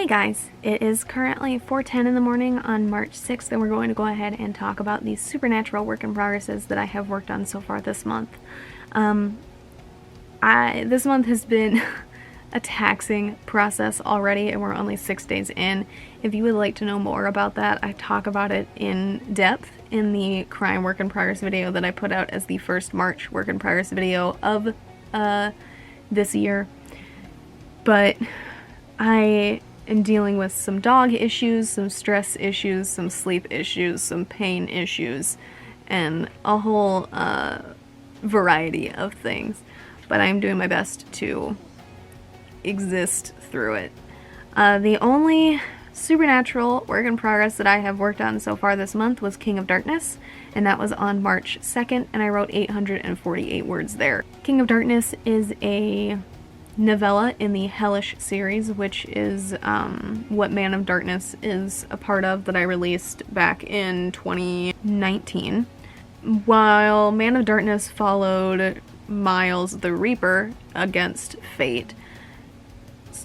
Hey guys, it is currently 4:10 in the morning on March 6th, and we're going to go ahead and talk about these supernatural work in progresses that I have worked on so far this month. This month has been a taxing process already, and we're only 6 days in. If you would like to know more about that, I talk about it in depth in the crime work in progress video that I put out as the first March work in progress video of this year. But I am dealing with some dog issues, some stress issues, some sleep issues, some pain issues, and a whole variety of things. But I'm doing my best to exist through it. The only supernatural work in progress that I have worked on so far this month was King of Darkness, and that was on March 2nd, and I wrote 848 words there. King of Darkness is a novella in the Hellish series, which is what Man of Darkness is a part of, that I released back in 2019. While Man of Darkness followed Miles the Reaper against fate,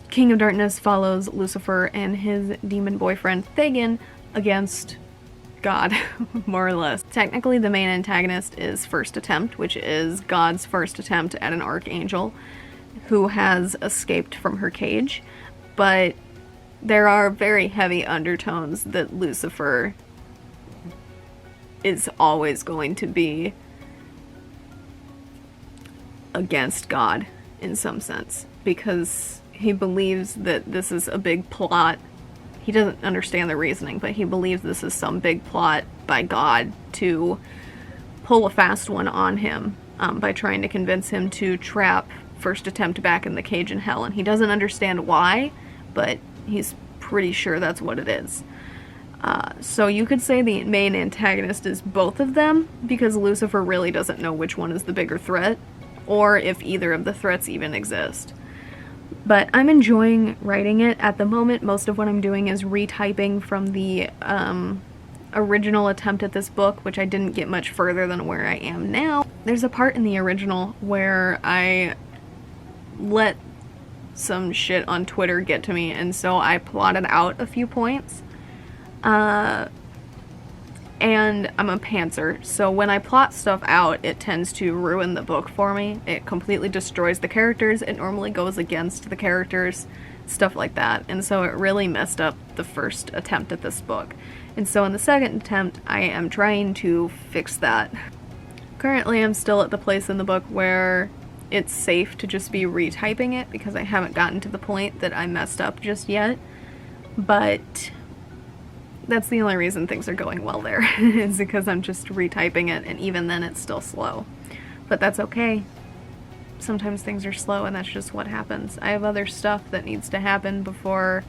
King of Darkness follows Lucifer and his demon boyfriend Thegan against God, more or less. Technically, the main antagonist is First Attempt, which is God's first attempt at an archangel who has escaped from her cage, but there are very heavy undertones that Lucifer is always going to be against God in some sense, because he believes that this is a big plot. He doesn't understand the reasoning, but he believes this is some big plot by God to pull a fast one on him by trying to convince him to trap First Attempt back in the cage in hell, and he doesn't understand why, but he's pretty sure that's what it is. So you could say the main antagonist is both of them, because Lucifer really doesn't know which one is the bigger threat, or if either of the threats even exist. But I'm enjoying writing it. At the moment, most of what I'm doing is retyping from the original attempt at this book, which I didn't get much further than where I am now. There's a part in the original where I let some shit on Twitter get to me, and so I plotted out a few points. And I'm a pantser, so when I plot stuff out, it tends to ruin the book for me. It completely destroys the characters, it normally goes against the characters, stuff like that, and so it really messed up the first attempt at this book. And so in the second attempt, I am trying to fix that. Currently, I'm still at the place in the book where it's safe to just be retyping it, because I haven't gotten to the point that I messed up just yet, but that's the only reason things are going well there, is because I'm just retyping it, and even then it's still slow. But that's okay. Sometimes things are slow, and that's just what happens. I have other stuff that needs to happen before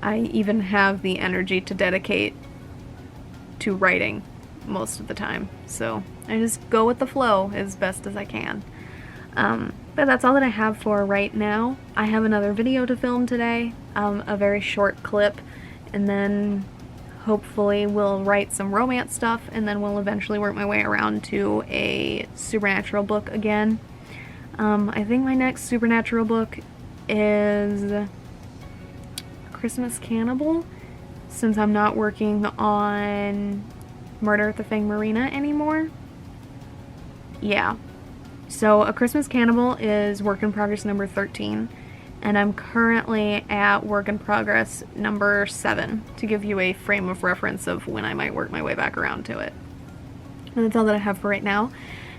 I even have the energy to dedicate to writing most of the time. So I just go with the flow as best as I can. But that's all that I have for right now. I have another video to film today, a very short clip, and then hopefully we'll write some romance stuff, and then we'll eventually work my way around to a supernatural book again. I think my next supernatural book is Christmas Cannibal, since I'm not working on Murder at the Fang Marina anymore. Yeah. So A Christmas Cannibal is work in progress number 13, and I'm currently at work in progress number 7, to give you a frame of reference of when I might work my way back around to it. And that's all that I have for right now,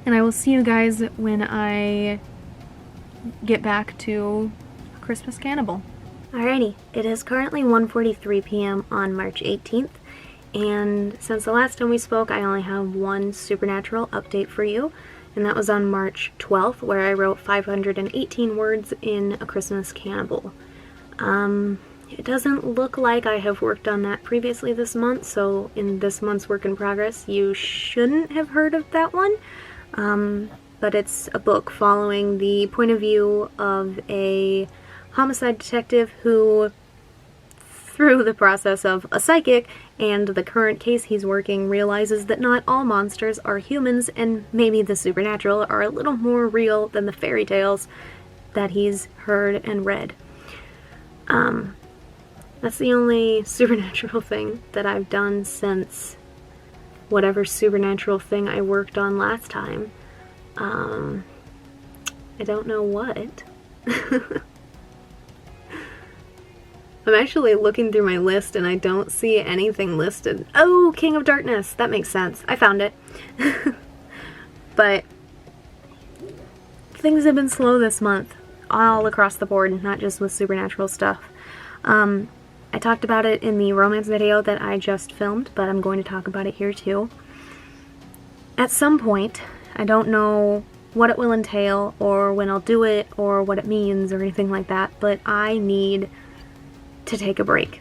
and I will see you guys when I get back to A Christmas Cannibal. Alrighty, it is currently 1:43 p.m. on March 18th, and since the last time we spoke, I only have one supernatural update for you. And that was on March 12th, where I wrote 518 words in A Christmas Cannibal. It doesn't look like I have worked on that previously this month, so in this month's work in progress, you shouldn't have heard of that one. But it's a book following the point of view of a homicide detective who, through the process of a psychic and the current case he's working, realizes that not all monsters are humans, and maybe the supernatural are a little more real than the fairy tales that he's heard and read. That's the only supernatural thing that I've done since whatever supernatural thing I worked on last time. I don't know what. I'm actually looking through my list and I don't see anything listed. Oh, King of Darkness! That makes sense. I found it. But things have been slow this month, all across the board, not just with supernatural stuff. I talked about it in the romance video that I just filmed, but I'm going to talk about it here too. At some point, I don't know what it will entail, or when I'll do it, or what it means, or anything like that, but I need to take a break.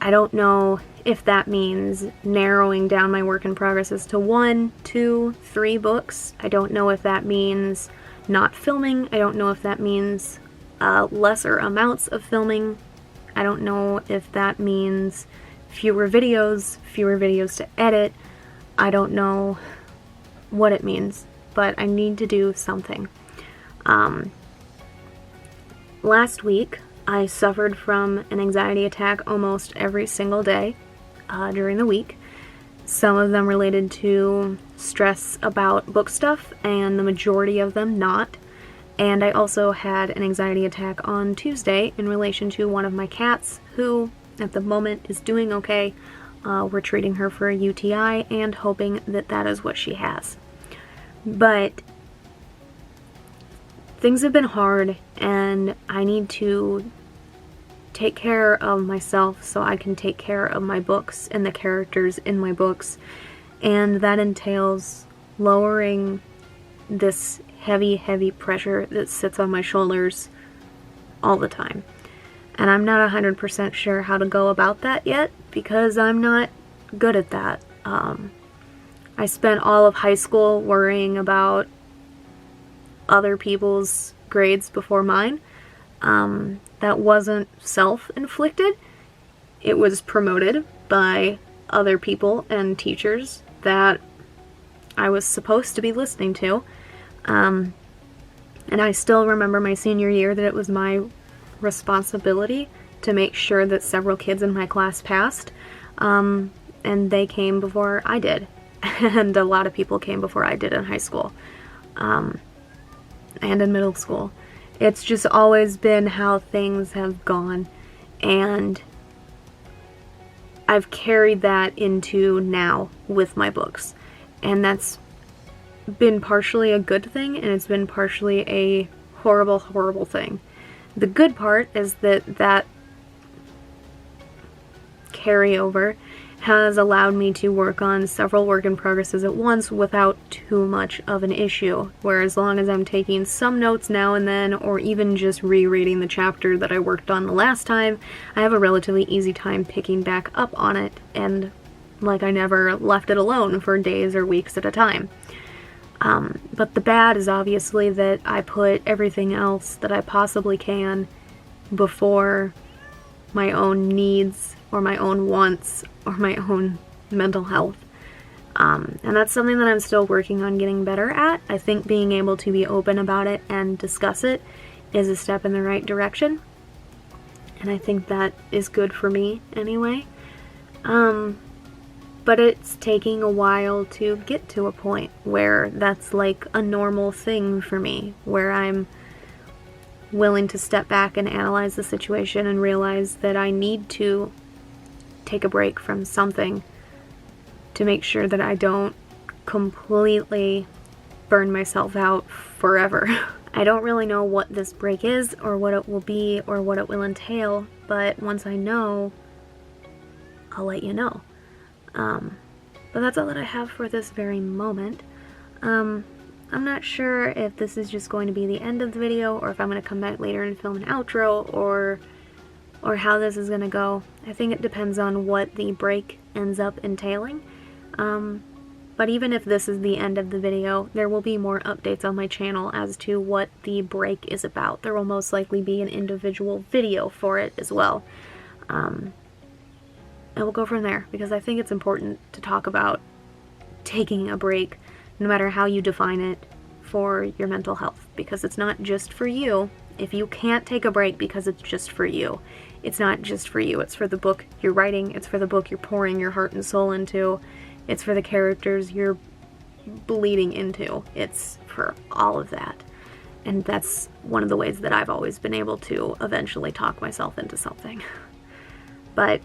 I don't know if that means narrowing down my work in progresses to 1, 2, 3 books. I don't know if that means not filming. I don't know if that means lesser amounts of filming. I don't know if that means fewer videos to edit. I don't know what it means, but I need to do something. Last week, I suffered from an anxiety attack almost every single day during the week. Some of them related to stress about book stuff, and the majority of them not. And I also had an anxiety attack on Tuesday in relation to one of my cats, who at the moment is doing okay. We're treating her for a UTI and hoping that that is what she has. But things have been hard, and I need to take care of myself so I can take care of my books and the characters in my books. And that entails lowering this heavy pressure that sits on my shoulders all the time. And I'm not 100% sure how to go about that yet, because I'm not good at that. I spent all of high school worrying about other people's grades before mine. That wasn't self-inflicted. It was promoted by other people and teachers that I was supposed to be listening to. And I still remember my senior year that it was my responsibility to make sure that several kids in my class passed. And they came before I did. And a lot of people came before I did in high school. And in middle school. It's just always been how things have gone. And I've carried that into now with my books. And that's been partially a good thing, and it's been partially a horrible thing. The good part is that carryover has allowed me to work on several work in progresses at once without too much of an issue, where as long as I'm taking some notes now and then, or even just rereading the chapter that I worked on the last time, I have a relatively easy time picking back up on it, and like I never left it alone for days or weeks at a time. But the bad is obviously that I put everything else that I possibly can before my own needs or my own wants or my own mental health. And that's something that I'm still working on getting better at. I think being able to be open about it and discuss it is a step in the right direction. And I think that is good for me anyway. But it's taking a while to get to a point where that's like a normal thing for me, where I'm willing to step back and analyze the situation and realize that I need to take a break from something to make sure that I don't completely burn myself out forever. I don't really know what this break is, or what it will be, or what it will entail, but once I know, I'll let you know. But that's all that I have for this very moment. I'm not sure if this is just going to be the end of the video, or if I'm going to come back later and film an outro, or how this is going to go. I think it depends on what the break ends up entailing. But even if this is the end of the video, there will be more updates on my channel as to what the break is about. There will most likely be an individual video for it as well. And we'll go from there, because I think it's important to talk about taking a break, no matter how you define it, for your mental health, because it's not just for you, If you can't take a break because it's just for you, it's not just for you. It's for the book you're writing. It's for the book you're pouring your heart and soul into. It's for the characters you're bleeding into. It's for all of that. And that's one of the ways that I've always been able to eventually talk myself into something. But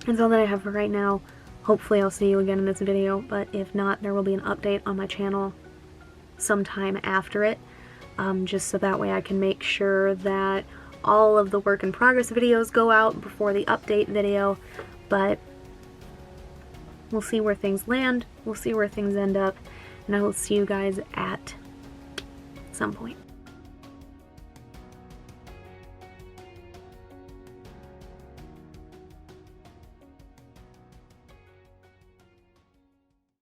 that's all that I have for right now. Hopefully I'll see you again in this video, but if not, there will be an update on my channel sometime after it, just so that way I can make sure that all of the work in progress videos go out before the update video. But we'll see where things land, we'll see where things end up, and I will see you guys at some point.